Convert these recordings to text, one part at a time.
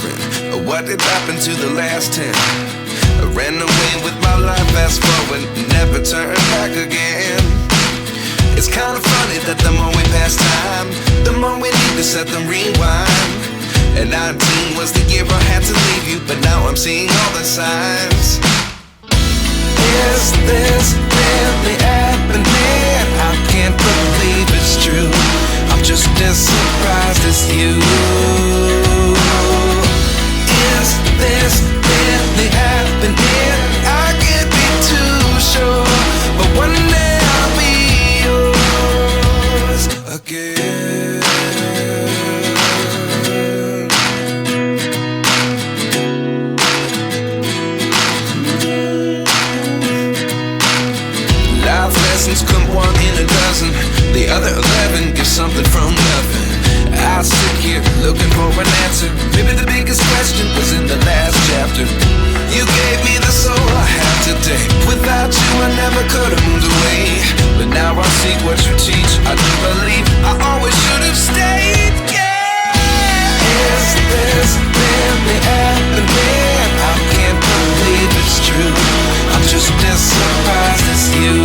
wondering, what did happen to the last 10? I ran away with my life, fast forward, never turn back again. It's kind of funny that the more we pass time, the more we need to set them rewind. And 19 was the year I had to leave you, but now I'm seeing all the signs. Is this really happening? I can't believe it's true. I'm just as surprised as you. Is this really happening? I can't be too sure, but one day I'll be yours again. Life lessons come one in a dozen, the other 11 get something from nothing. I sit here looking for an answer. Maybe the biggest question was in the last chapter. You gave me the soul I have today. Without you I never could have moved away, but now I see what you teach. I do believe I always should have stayed. Yeah. Is this really happening? I can't believe it's true. I'm just as surprised as you.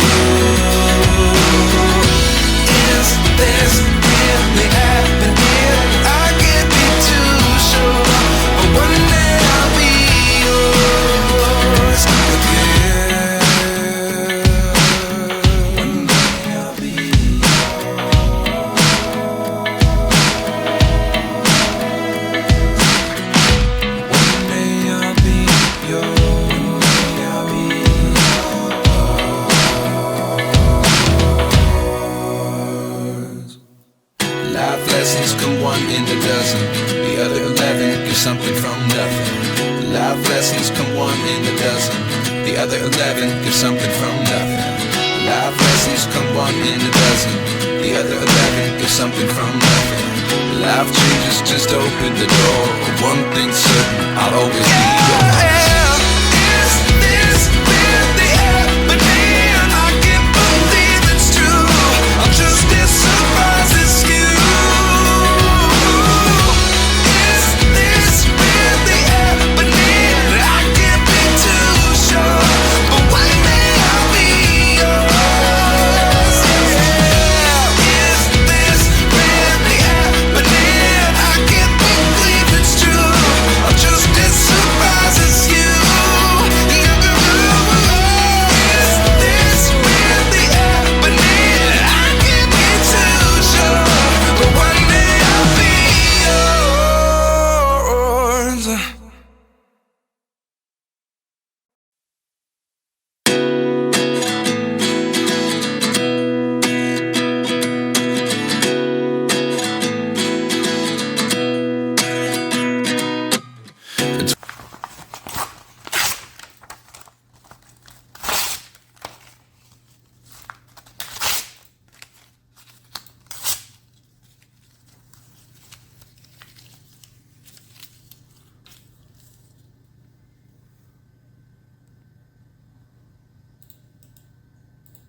Is this really happening? I can't be too sure, but one day I'll be yours again. One day I'll be yours. One day I'll be yours. Life lessons come one in a dozen, the other 11 get something from nothing. Life lessons come one in a dozen, the other 11 get something from nothing. Life lessons come one in a dozen, the other 11 get something from nothing. Life changes just open the door, one